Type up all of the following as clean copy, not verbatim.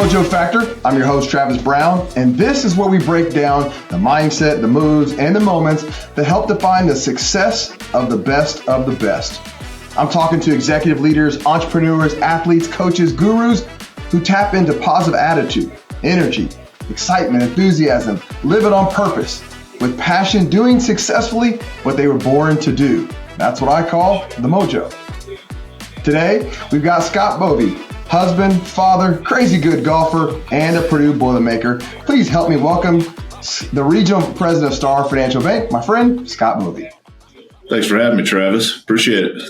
Mojo Factor. I'm your host, Travis Brown, and this is where we break down the mindset, the moves, and the moments that help define the success of the best of the best. I'm talking to executive leaders, entrepreneurs, athletes, coaches, gurus who tap into positive attitude, energy, excitement, enthusiasm, live it on purpose, with passion, doing successfully what they were born to do. That's what I call the Mojo. Today, we've got Scott Bove, husband, father, crazy good golfer, and a Purdue Boilermaker. Please help me welcome the regional president of Star Financial Bank, my friend, Scott Bove. Thanks for having me, Travis. Appreciate it.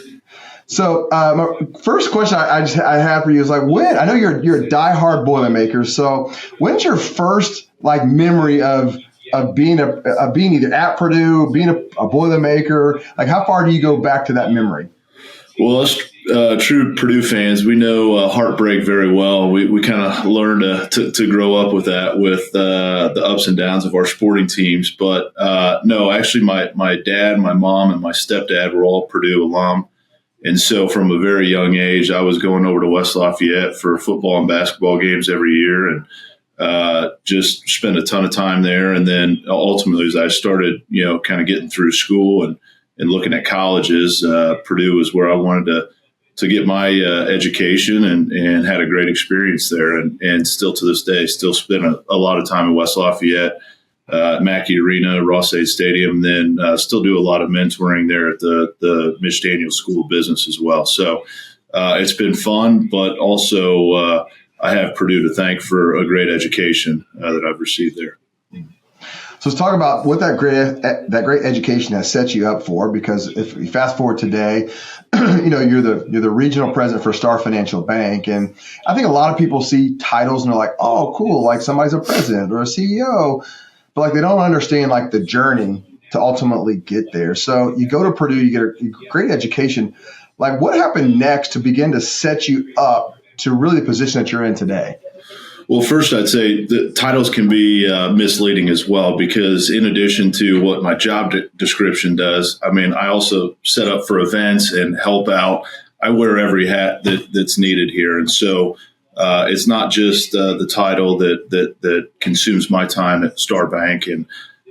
So my first question I have for you is when I know you're a diehard Boilermaker. So when's your first memory of being either at Purdue, being a Boilermaker? How far do you go back to that memory? Well, us true Purdue fans, we know heartbreak very well. We kind of learned to grow up with that, with the ups and downs of our sporting teams. But no, actually, my dad, my mom, and my stepdad were all Purdue alum. And so from a very young age, I was going over to West Lafayette for football and basketball games every year and just spent a ton of time there. And then ultimately, as I started, kind of getting through school and looking at colleges, Purdue was where I wanted to get my education and had a great experience there. And still to this day, still spend a lot of time in West Lafayette, Mackey Arena, Ross-Ade Stadium, then still do a lot of mentoring there at the Mitch Daniels School of Business as well. So it's been fun, but also I have Purdue to thank for a great education that I've received there. So let's talk about what that great education has set you up for. Because if we fast forward today, you're the regional president for Star Financial Bank, and I think a lot of people see titles and they're like, "Oh, cool! Like somebody's a president or a CEO," but they don't understand the journey to ultimately get there. So you go to Purdue, you get a great education. What happened next to begin to set you up to really the position that you're in today? Well, first, I'd say the titles can be misleading as well, because in addition to what my job description does, I also set up for events and help out. I wear every hat that's needed here. And so it's not just the title that consumes my time at Star Bank.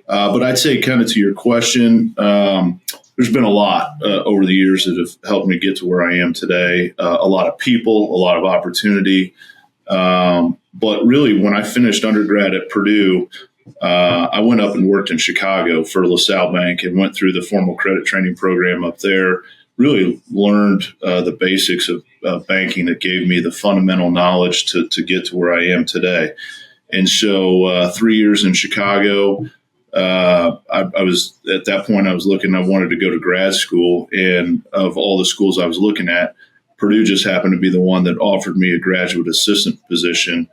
But I'd say, kind of to your question, there's been a lot over the years that have helped me get to where I am today. A lot of people, a lot of opportunity. But really, when I finished undergrad at Purdue, I went up and worked in Chicago for LaSalle Bank and went through the formal credit training program up there. Really learned the basics of banking that gave me the fundamental knowledge to get to where I am today. And so 3 years in Chicago, I was at that point, I wanted to go to grad school. And of all the schools I was looking at, Purdue just happened to be the one that offered me a graduate assistant position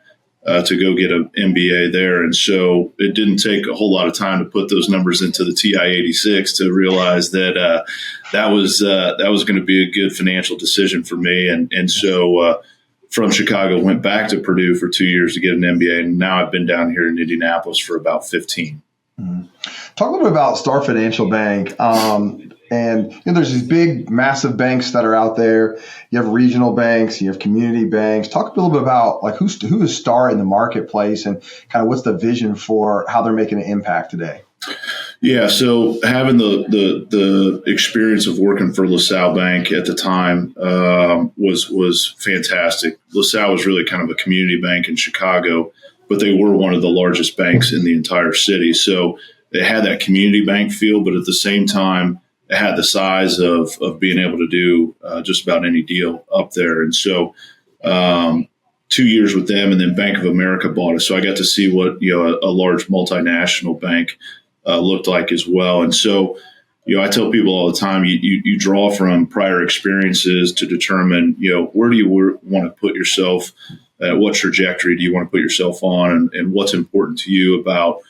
to go get an MBA there. And so it didn't take a whole lot of time to put those numbers into the TI-86 to realize that that was going to be a good financial decision for me. And so from Chicago, went back to Purdue for 2 years to get an MBA. And now I've been down here in Indianapolis for about 15. Mm-hmm. Talk a little bit about Star Financial Bank. And there's these big, massive banks that are out there. You have regional banks, you have community banks. Talk a little bit about who is Star in the marketplace and kind of what's the vision for how they're making an impact today. Yeah, so having the experience of working for LaSalle Bank at the time was fantastic. LaSalle was really kind of a community bank in Chicago, but they were one of the largest banks in the entire city. So they had that community bank feel, but at the same time, it had the size of being able to do just about any deal up there. And so 2 years with them, and then Bank of America bought us. So I got to see what a large multinational bank looked like as well. And so I tell people all the time, you draw from prior experiences to determine where do you want to put yourself, what trajectory do you want to put yourself on, and what's important to you about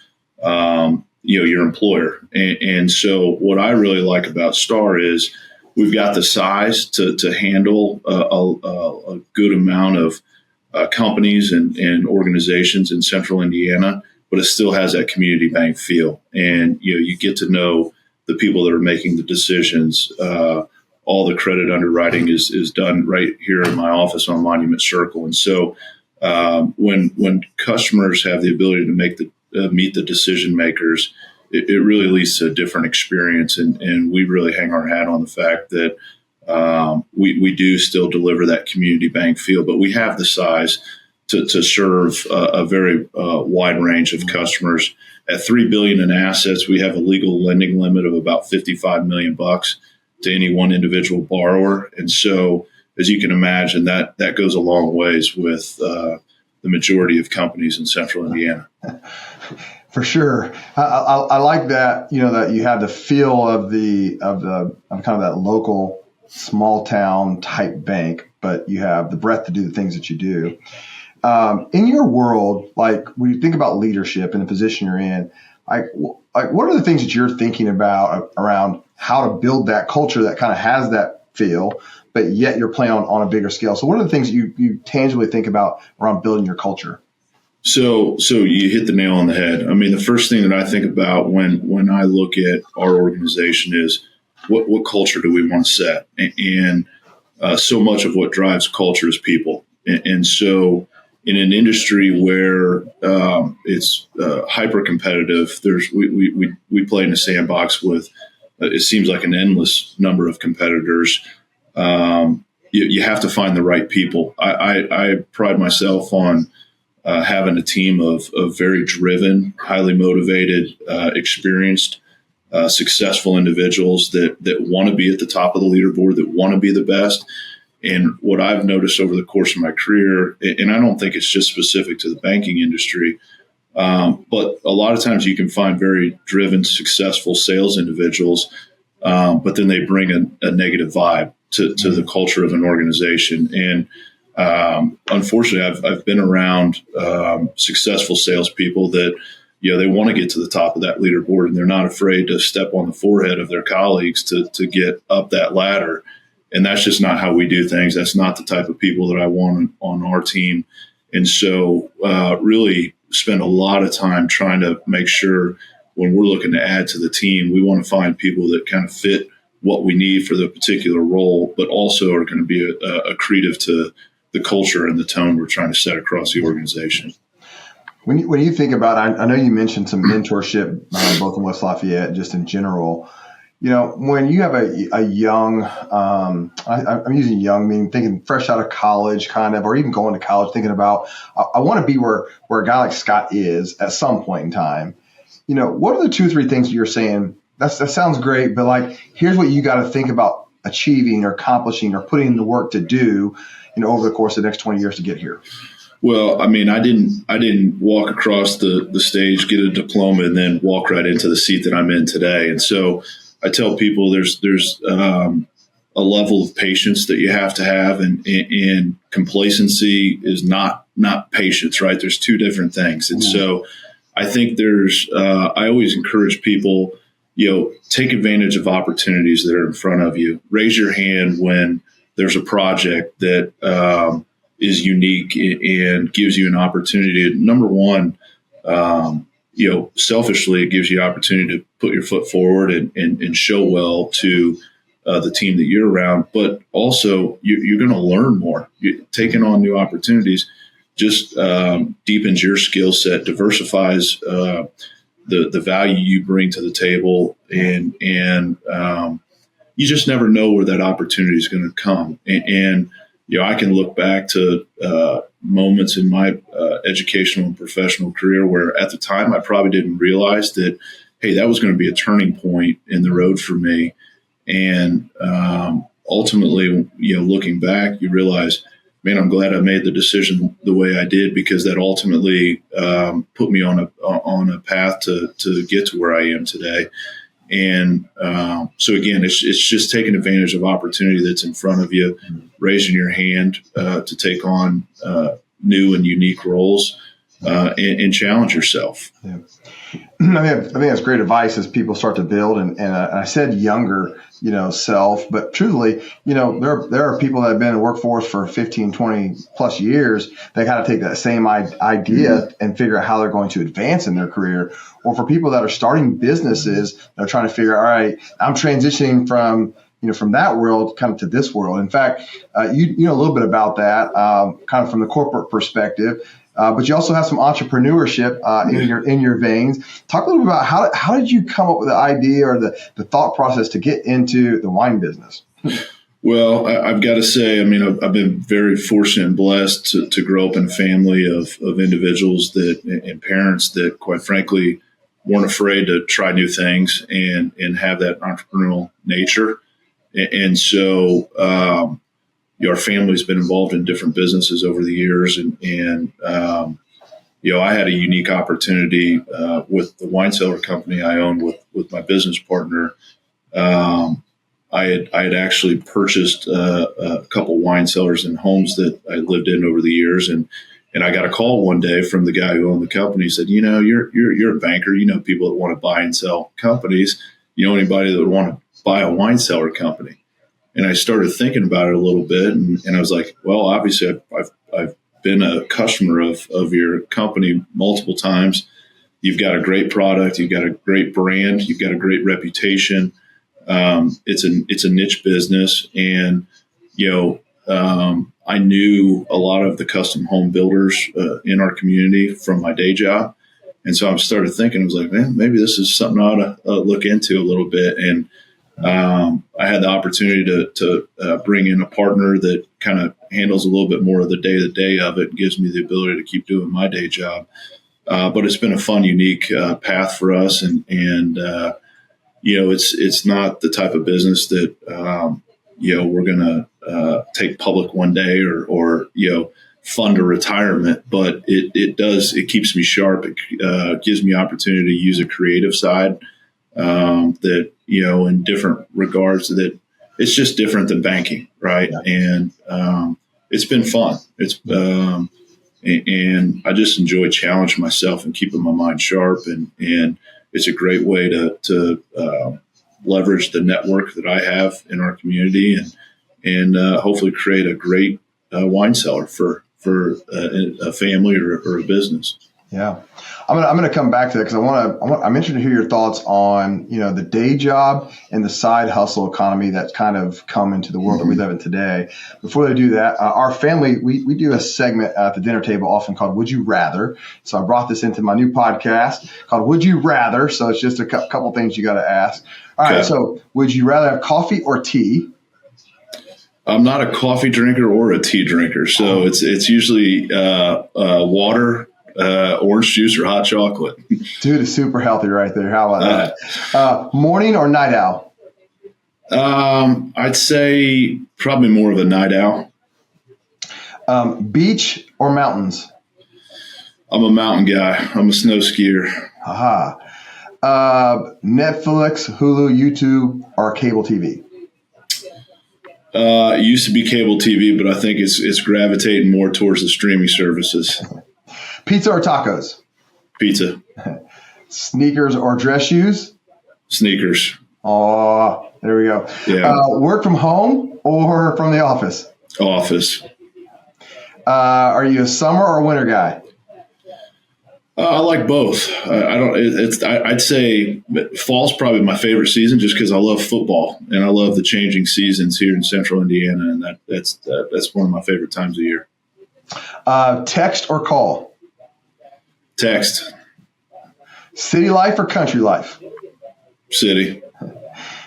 your employer. And so what I really like about Star is we've got the size to handle a good amount of companies and organizations in central Indiana, but it still has that community bank feel. And you get to know the people that are making the decisions. All the credit underwriting is done right here in my office on Monument Circle. And so when customers have the ability to meet the decision makers, it really leads to a different experience. And we really hang our hat on the fact that we do still deliver that community bank feel, but we have the size to serve a very wide range of customers. At $3 billion in assets, we have a legal lending limit of about $55 million to any one individual borrower. And so, as you can imagine, that goes a long ways with the majority of companies in Central Indiana. For sure. I like that, that you have the feel of kind of that local small town type bank, but you have the breadth to do the things that you do. In your world, like when you think about leadership and the position you're in, like what are the things that you're thinking about around how to build that culture that kind of has that feel, but yet you're playing on a bigger scale? So what are the things you tangibly think about around building your culture? So you hit the nail on the head. I mean, the first thing that I think about when I look at our organization is what culture do we want to set? And so much of what drives culture is people. And so in an industry where it's hyper competitive, we play in a sandbox with it seems like an endless number of competitors. You have to find the right people. I pride myself on having a team of very driven, highly motivated, experienced, successful individuals that want to be at the top of the leaderboard, that want to be the best. And what I've noticed over the course of my career, and I don't think it's just specific to the banking industry, but a lot of times you can find very driven, successful sales individuals, but then they bring a negative vibe to the culture of an organization. And unfortunately, I've been around successful salespeople that they want to get to the top of that leaderboard, and they're not afraid to step on the forehead of their colleagues to get up that ladder. And that's just not how we do things. That's not the type of people that I want on our team. And so really spend a lot of time trying to make sure when we're looking to add to the team, we want to find people that kind of fit what we need for the particular role, but also are going to be accretive to the culture and the tone we're trying to set across the organization. When you think about, I know you mentioned some mentorship, both in West Lafayette, just in general. When you have a young, I'm using young, meaning thinking fresh out of college kind of, or even going to college, thinking about, I want to be where a guy like Scott is at some point in time. What are the 2 or 3 things you're saying? That sounds great, but like, here's what you got to think about achieving or accomplishing or putting in the work to do, over the course of the next 20 years to get here. Well, I mean, I didn't walk across the stage, get a diploma, and then walk right into the seat that I'm in today. And so I tell people there's a level of patience that you have to have, and complacency is not patience, right? There's 2 different things. And so I think I always encourage people, take advantage of opportunities that are in front of you. Raise your hand when there's a project that is unique and gives you an opportunity. Number one, selfishly, it gives you opportunity to put your foot forward and show well to the team that you're around. But also, you're going to learn more. Taking on new opportunities just deepens your skill set, diversifies the value you bring to the table, and you just never know where that opportunity is going to come. And I can look back to moments in my educational and professional career where at the time I probably didn't realize that, hey, that was going to be a turning point in the road for me. And ultimately, looking back, you realize, man, I'm glad I made the decision the way I did, because that ultimately put me on a path to get to where I am today. And so again, it's just taking advantage of opportunity that's in front of you, raising your hand to take on new and unique roles, and challenge yourself. Yeah. I think that's great advice as people start to build. And I said younger, self, but truthfully, there are people that have been in the workforce for 15, 20 plus years. They got to take that same idea and figure out how they're going to advance in their career. Or for people that are starting businesses, they're trying to figure out, all right, I'm transitioning from from that world kind of to this world. In fact, you know a little bit about that, kind of from the corporate perspective. But you also have some entrepreneurship in your veins. Talk a little bit about how did you come up with the idea or the thought process to get into the wine business? Well, I've got to say, I mean, I've been very fortunate and blessed to grow up in a family of individuals and parents that, quite frankly, weren't afraid to try new things and have that entrepreneurial nature. And so our family's been involved in different businesses over the years. And I had a unique opportunity with the wine cellar company I owned with my business partner. I had actually purchased a couple wine cellars and homes that I lived in over the years, and I got a call one day from the guy who owned the company. He said, you're a banker. You know people that want to buy and sell companies. You know anybody that would want to buy a wine cellar company? And I started thinking about it a little bit, and I was like, well, obviously I've been a customer of your company multiple times. You've got a great product. You've got a great brand. You've got a great reputation. It's a niche business, and I knew a lot of the custom home builders in our community from my day job, and so I started thinking, I was like, man, maybe this is something I ought to look into a little bit. And I had the opportunity to bring in a partner that kind of handles a little bit more of the day-to-day of it and gives me the ability to keep doing my day job. But it's been a fun, unique path for us, and it's not the type of business that, we're going to take public one day or fund a retirement, but it keeps me sharp. It gives me opportunity to use a creative side that, in different regards, that it's just different than banking. Right. Yeah. And it's been fun. And I just enjoy challenging myself and keeping my mind sharp, and it's a great way to leverage the network that I have in our community and hopefully create a great wine cellar for a family or a business. Yeah, I'm gonna come back to that because I'm interested to hear your thoughts on the day job and the side hustle economy that's kind of come into the world that we live in today. Before they do that, our family we do a segment at the dinner table often called "Would You Rather." So I brought this into my new podcast called "Would You Rather." So it's just a couple things you got to ask. All right, so would you rather have coffee or tea? I'm not a coffee drinker or a tea drinker, so it's usually water. Orange juice or hot chocolate. Dude, it's super healthy right there. How about that? Morning or night owl? I'd say probably more of a night owl. Beach or mountains? I'm a mountain guy. I'm a snow skier. Aha. Netflix, Hulu, YouTube, or cable TV? It used to be cable TV, but I think it's gravitating more towards the streaming services. Pizza or tacos? Pizza. Sneakers or dress shoes? Sneakers. Oh, there we go. Yeah. Work from home or from the office? Office. Are you a summer or winter guy? I like both. I'd say fall's probably my favorite season just because I love football and I love the changing seasons here in Central Indiana, and that's one of my favorite times of year. Text or call? Text. City life or country life? City.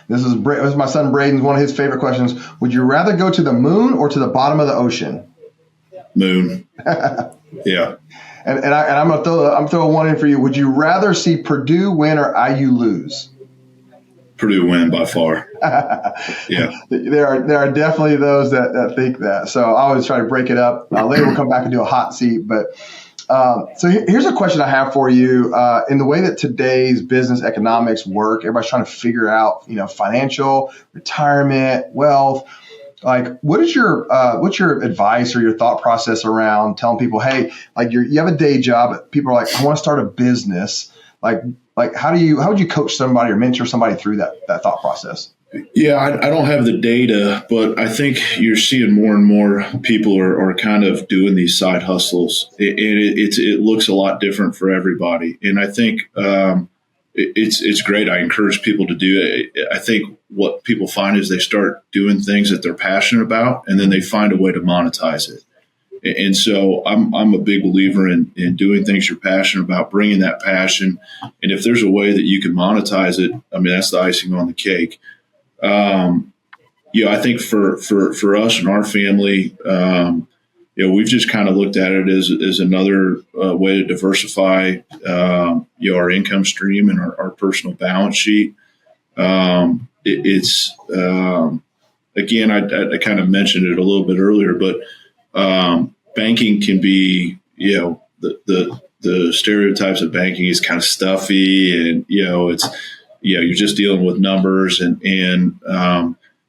This is my son Braden's one of his favorite questions. Would you rather go to the moon or to the bottom of the ocean? Moon. Yeah. And I'm gonna throw one in for you. Would you rather see Purdue win or IU lose? Purdue win by far. Yeah. There are definitely those that think that. So I always try to break it up. Later we'll come back and do a hot seat. But so here's a question I have for you. In the way that today's business economics work, everybody's trying to figure out, financial, retirement, wealth. Like, what's your advice or your thought process around telling people, hey, like you have a day job, but people are like, I want to start a business. Like how would you coach somebody or mentor somebody through that thought process? Yeah, I don't have the data, but I think you're seeing more and more people are kind of doing these side hustles. It looks a lot different for everybody. And I think, it's great. I encourage people to do it. I think what people find is they start doing things that they're passionate about, and then they find a way to monetize it. And so I'm a big believer in doing things you're passionate about, bringing that passion. And if there's a way that you can monetize it, I mean, that's the icing on the cake. I think for us and our family, we've just kind of looked at it as another way to diversify, our income stream and our personal balance sheet. It's again, I kind of mentioned it a little bit earlier, but banking can be, the stereotypes of banking is kind of stuffy, and it's, you're just dealing with numbers, and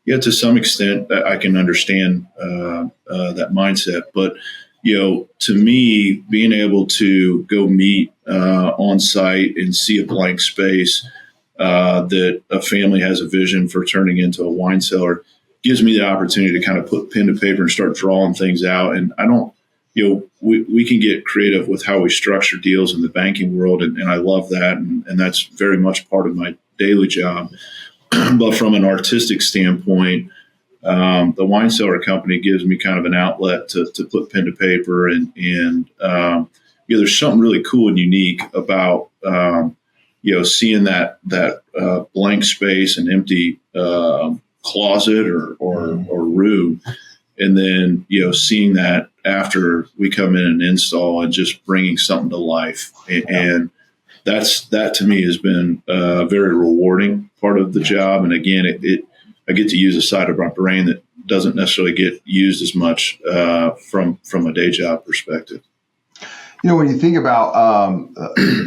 to some extent I can understand that mindset, but to me, being able to go meet on site and see a blank space that a family has a vision for turning into a wine cellar gives me the opportunity to kind of put pen to paper and start drawing things out. And I don't, we can get creative with how we structure deals in the banking world. And I love that. And that's very much part of my daily job. But from an artistic standpoint, the wine cellar company gives me kind of an outlet to put pen to paper. And there's something really cool and unique about, seeing that blank space and empty closet or room, and then seeing that after we come in and install and just bringing something to life, and that to me has been a very rewarding part of the job. And again, I get to use a side of my brain that doesn't necessarily get used as much from a day job perspective. When you think about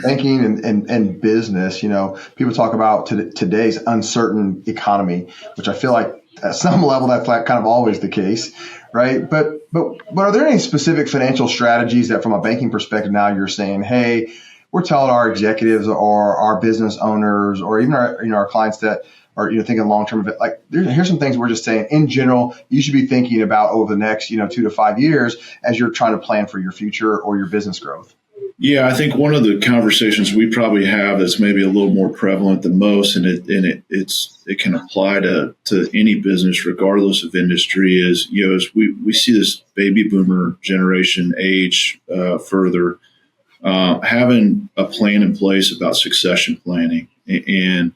banking and business, people talk about today's uncertain economy, which I feel like at some level that's like kind of always the case, right? But are there any specific financial strategies that from a banking perspective now you're saying, hey, we're telling our executives or our business owners or even our clients that are thinking long-term, like here's some things we're just saying in general you should be thinking about over the next 2 to 5 years as you're trying to plan for your future or your business growth? Yeah, I think one of the conversations we probably have that's maybe a little more prevalent than most, and it can apply to any business regardless of industry, is as we see this baby boomer generation age further, having a plan in place about succession planning, and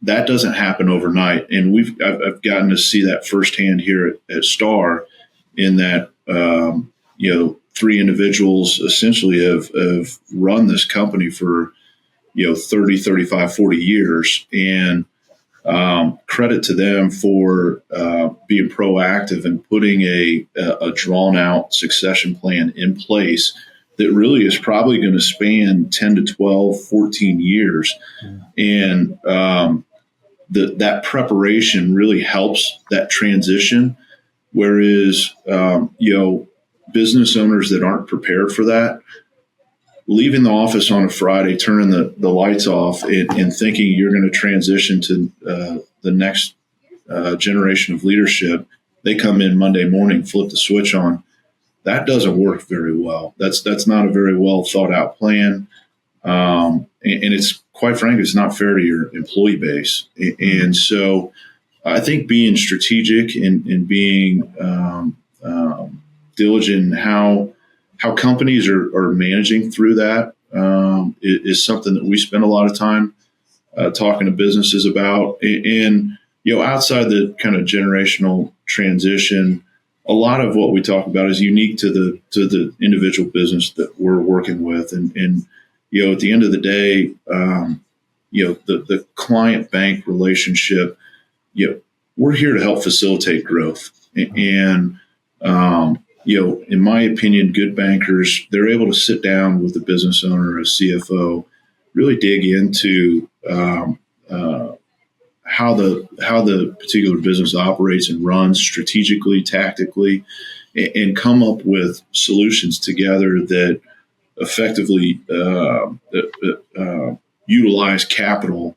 that doesn't happen overnight. And I've gotten to see that firsthand here at Star, in that, 3 individuals essentially have run this company for, 30, 35, 40 years. And credit to them for being proactive and putting a drawn out succession plan in place that really is probably going to span 10 to 12, 14 years. And that preparation really helps that transition. Whereas, business owners that aren't prepared for that, leaving the office on a Friday, turning the lights off and thinking you're going to transition to the next generation of leadership, they come in Monday morning, flip the switch on. That doesn't work very well. That's not a very well thought out plan. And it's, quite frankly, it's not fair to your employee base. And so I think being strategic and being diligent in how companies are managing through that is something that we spend a lot of time talking to businesses about. And outside the kind of generational transition, a lot of what we talk about is unique to the individual business that we're working with. And at the end of the day, the client bank relationship, we're here to help facilitate growth. And in my opinion, good bankers, they're able to sit down with the business owner or a CFO, really dig into how the particular business operates and runs strategically, tactically, and come up with solutions together that effectively utilize capital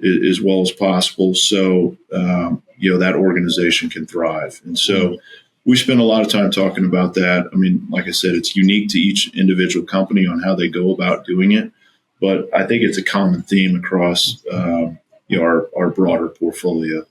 as well as possible, so that organization can thrive. And so we spend a lot of time talking about that. I mean, like I said, it's unique to each individual company on how they go about doing it. but I think it's a common theme across our broader portfolio.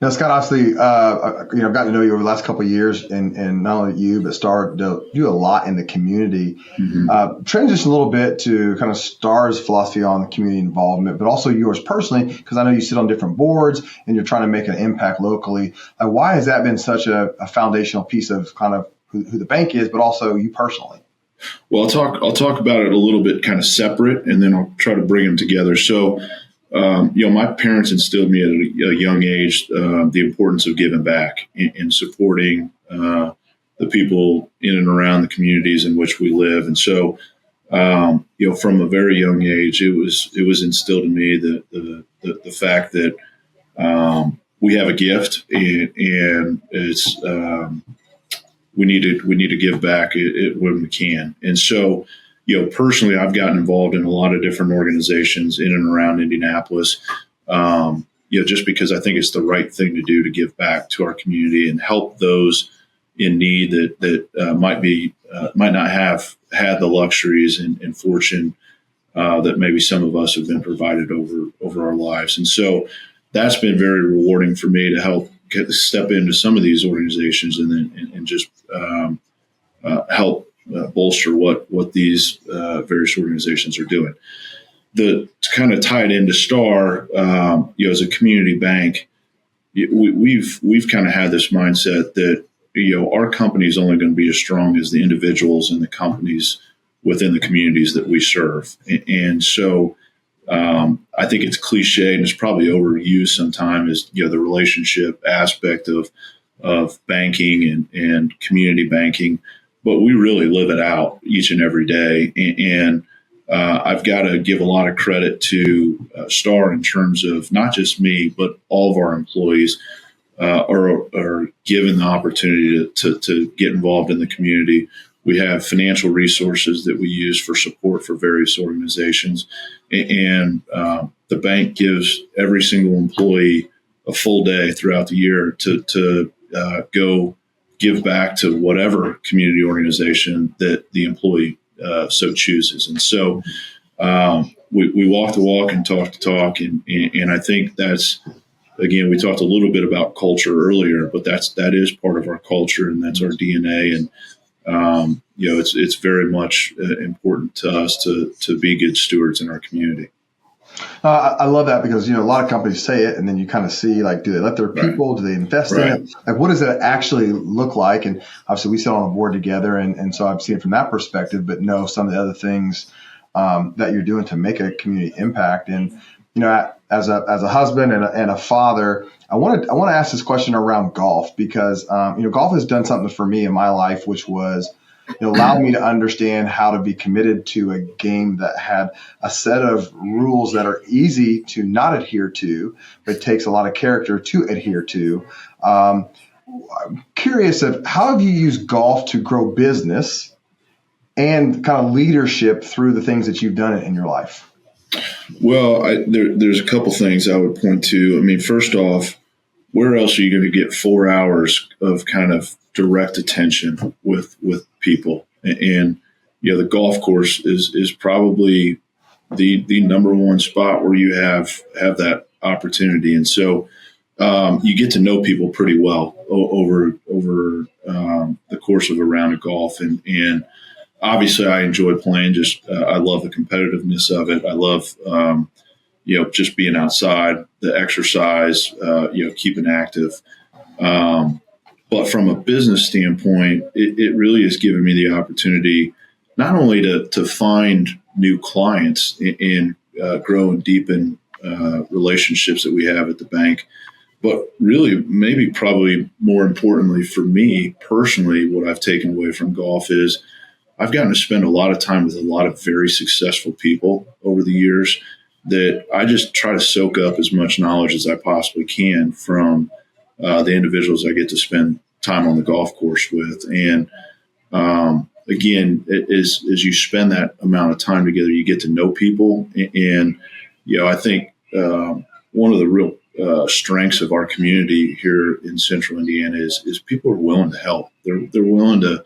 Now, Scott, obviously, I've gotten to know you over the last couple of years, and not only you, but Star do a lot in the community. Mm-hmm. Transition a little bit to kind of Star's philosophy on community involvement, but also yours personally, because I know you sit on different boards and you're trying to make an impact locally. Why has that been such a foundational piece of kind of who the bank is, but also you personally? Well, I'll talk about it a little bit kind of separate, and then I'll try to bring them together. So, my parents instilled me at a young age the importance of giving back and supporting the people in and around the communities in which we live. And so, from a very young age, it was instilled in me the fact that we have a gift, and it's we need to give back when we can. And so, personally, I've gotten involved in a lot of different organizations in and around Indianapolis, just because I think it's the right thing to do to give back to our community and help those in need that might not have had the luxuries and fortune that maybe some of us have been provided over our lives. And so that's been very rewarding for me to help step into some of these organizations and just help bolster what these various organizations are doing. To kind of tie it into Star, as a community bank, we've kind of had this mindset that our company is only going to be as strong as the individuals and the companies within the communities that we serve. And so I think it's cliche and it's probably overused sometimes, is the relationship aspect of banking and community banking, but we really live it out each and every day. And I've got to give a lot of credit to Star in terms of not just me, but all of our employees are given the opportunity to get involved in the community. We have financial resources that we use for support for various organizations. And the bank gives every single employee a full day throughout the year to go give back to whatever community organization that the employee so chooses. And so we walk the walk and talk the talk. And I think that's, again, we talked a little bit about culture earlier, but that is part of our culture and that's our DNA. And it's very much important to us to be good stewards in our community. I love that because, a lot of companies say it and then you kind of see, do they let their people, do they invest in it? What does it actually look like? And obviously we sit on a board together. And so I've seen it from that perspective, but know some of the other things that you're doing to make a community impact. And, as a husband and a father, I want to ask this question around golf because, golf has done something for me in my life, which was, allowed me to understand how to be committed to a game that had a set of rules that are easy to not adhere to, but takes a lot of character to adhere to. I'm curious of how have you used golf to grow business and kind of leadership through the things that you've done in your life? Well, there's a couple things I would point to. I mean, first off, where else are you going to get 4 hours of kind of direct attention with people? And the golf course is probably the number one spot where you have that opportunity. And so you get to know people pretty well over the course of a round of golf. And obviously I enjoy playing. I love the competitiveness of it. I love just being outside, the exercise, keeping active. But from a business standpoint, it really has given me the opportunity not only to find new clients and grow and deepen relationships that we have at the bank, but really maybe probably more importantly for me personally, what I've taken away from golf is I've gotten to spend a lot of time with a lot of very successful people over the years that I just try to soak up as much knowledge as I possibly can from the individuals I get to spend time on the golf course with. And again, as you spend that amount of time together, you get to know people. And, I think one of the real strengths of our community here in Central Indiana is people are willing to help. They're willing to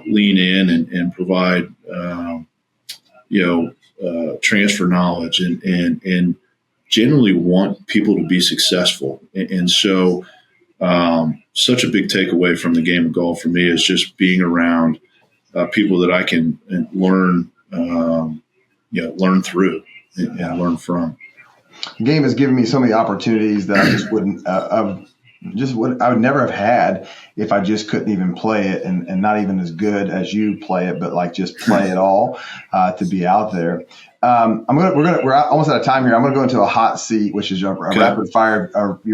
lean in and provide transfer knowledge and generally want people to be successful. And so such a big takeaway from the game of golf for me is just being around people that I can learn, learn through and learn from. The game has given me so many opportunities that I just wouldn't, I would never have had if I just couldn't even play it, and not even as good as you play it, but like just play it all to be out there. We're almost out of time here. I'm going to go into a hot seat, which is a rapid fire,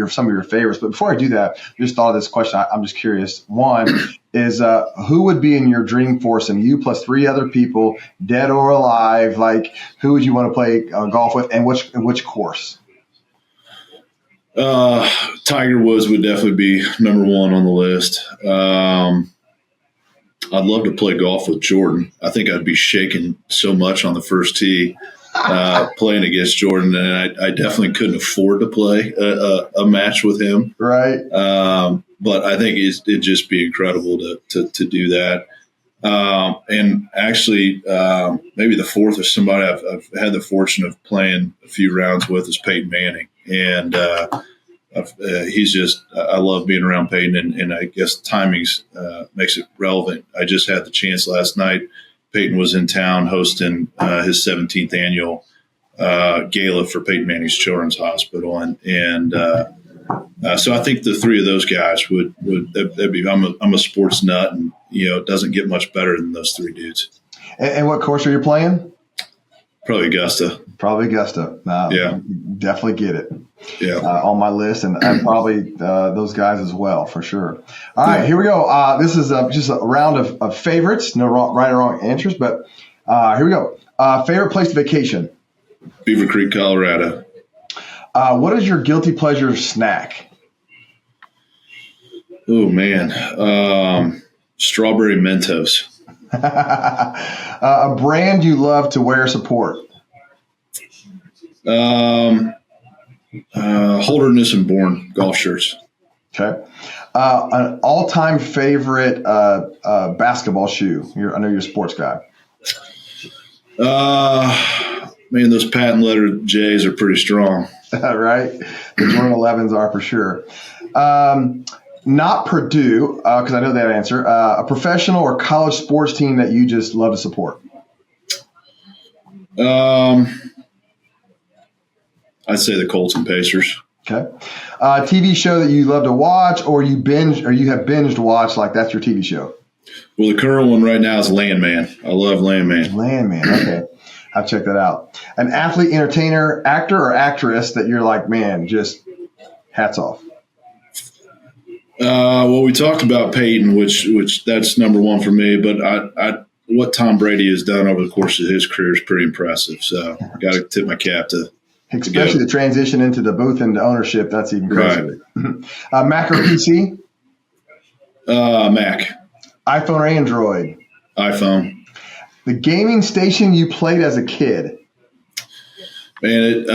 some of your favorites. But before I do that, I just thought of this question. I'm just curious. One is who would be in your dream foursome? You plus 3 other people, dead or alive. Like, who would you want to play golf with, and which course? Tiger Woods would definitely be number 1 on the list. I'd love to play golf with Jordan. I think I'd be shaking so much on the first tee playing against Jordan, and I definitely couldn't afford to play a match with him. Right. But I think it'd just be incredible to do that. And actually, maybe the fourth is somebody I've had the fortune of playing a few rounds with is Peyton Manning. And he's just, I love being around Peyton, and I guess timing's makes it relevant. I just had the chance last night. Peyton was in town hosting his 17th annual gala for Peyton Manning's Children's Hospital. So I think the 3 of those guys that'd be, I'm a sports nut, and, it doesn't get much better than those 3 dudes. And what course are you playing? Probably Augusta. Yeah. Definitely get it. Yeah. On my list, and probably those guys as well, for sure. All right, here we go. This is just a round of favorites. No right or wrong answers, but here we go. Favorite place to vacation? Beaver Creek, Colorado. What is your guilty pleasure snack? Oh, man. Strawberry Mentos. A brand you love to wear or support? Holderness and Bourne golf shirts. Okay. An all-time favorite basketball shoe? I know you're a sports guy. Man, those patent letter J's are pretty strong. Right? The Jordan 11s are for sure. Not Purdue, because I know that answer. A professional or college sports team that you just love to support? I'd say the Colts and Pacers. Okay. TV show that you love to watch, or you have binged watch, like that's your TV show? Well, the current one right now is Landman. I love Landman. Landman. Okay. I'll check that out. An athlete, entertainer, actor, or actress that you're like, man, just hats off. Well, we talked about Peyton, which that's number 1 for me, but what Tom Brady has done over the course of his career is pretty impressive. So I got to tip my cap to. Especially the transition into the booth and the ownership. That's even crazier. Right. Mac or PC? Mac. iPhone or Android? iPhone. The gaming station you played as a kid? Man,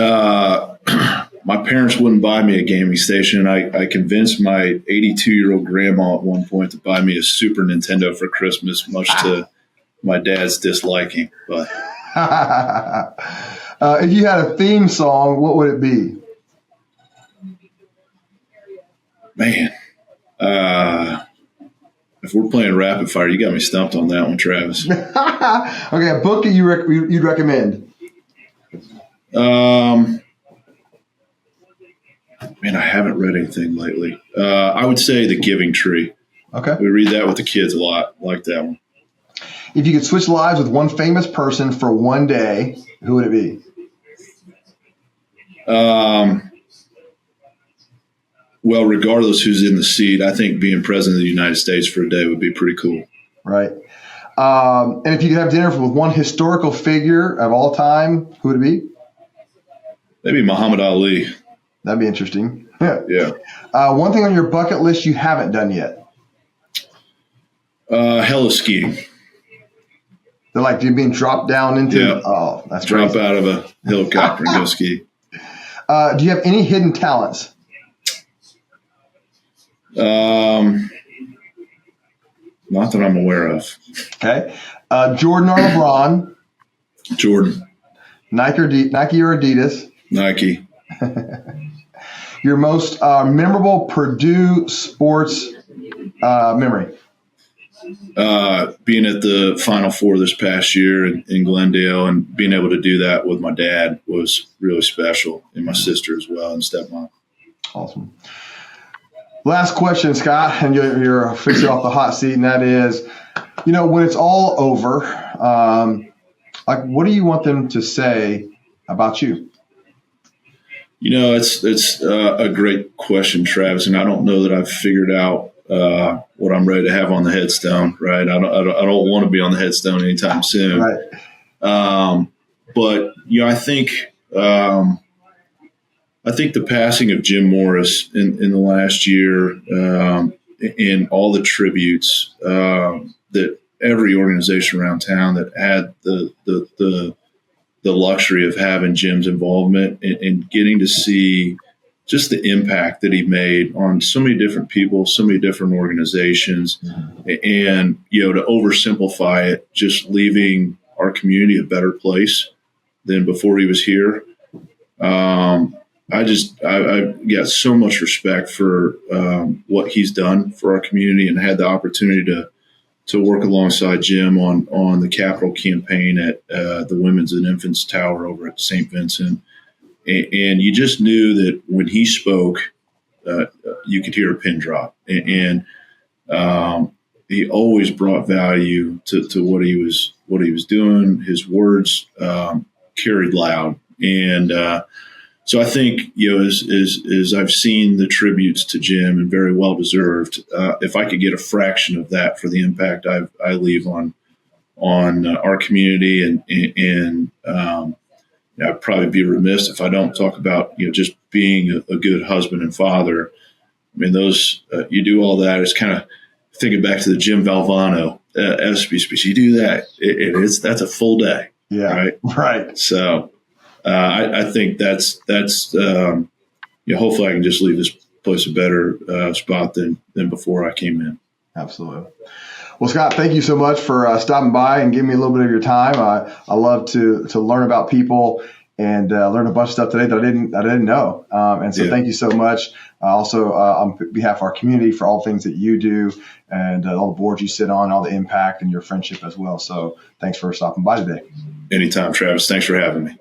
my parents wouldn't buy me a gaming station. I convinced my 82-year-old grandma at one point to buy me a Super Nintendo for Christmas, much to my dad's disliking. But if you had a theme song, what would it be? Man, if we're playing rapid fire, you got me stumped on that one, Travis. Okay, a book that you'd recommend? Man, I haven't read anything lately. I would say The Giving Tree. Okay. We read that with the kids a lot. I like that one. If you could switch lives with one famous person for one day, who would it be? Well, regardless who's in the seat, I think being president of the United States for a day would be pretty cool. Right. And if you could have dinner with one historical figure of all time, who would it be? Maybe Muhammad Ali. That'd be interesting. Yeah. One thing on your bucket list you haven't done yet? Hella skiing. They're like you're being dropped down into. Yeah. Oh, that's drop crazy. out of a helicopter and go ski. Do you have any hidden talents? Not that I'm aware of. Okay. Jordan or LeBron? Jordan. Nike or Adidas? Nike. Your most memorable Purdue sports memory? Being at the Final Four this past year in Glendale and being able to do that with my dad was really special, and my sister as well, and stepmom. Awesome. Last question, Scott, and you're fixing off the hot seat, and that is, when it's all over, what do you want them to say about you? It's a great question, Travis, and I don't know that I've figured out what I'm ready to have on the headstone. Right? I don't want to be on the headstone anytime soon. Right. But I think the passing of Jim Morris in the last year, and all the tributes that every organization around town that had the luxury of having Jim's involvement and getting to see just the impact that he made on so many different people, so many different organizations, and to oversimplify it, just leaving our community a better place than before he was here. I got so much respect for what he's done for our community, and had the opportunity to work alongside Jim on the capital campaign at the Women's and Infants Tower over at St. Vincent. And you just knew that when he spoke, you could hear a pin drop. And he always brought value to what he was doing. His words carried loud. And so I think, as I've seen the tributes to Jim, and very well deserved, if I could get a fraction of that for the impact I leave on our community, and I'd probably be remiss if I don't talk about just being a good husband and father. I mean, those you do all that. It's kind of thinking back to the Jim Valvano speech. You do that, that's a full day. Yeah, right. So. I think that's hopefully I can just leave this place a better spot than before I came in. Absolutely. Well, Scott, thank you so much for stopping by and giving me a little bit of your time. I love to learn about people and learn a bunch of stuff today that I didn't know. And so Thank you so much. Also, on behalf of our community, for all the things that you do and all the boards you sit on, all the impact and your friendship as well. So thanks for stopping by today. Anytime, Travis. Thanks for having me.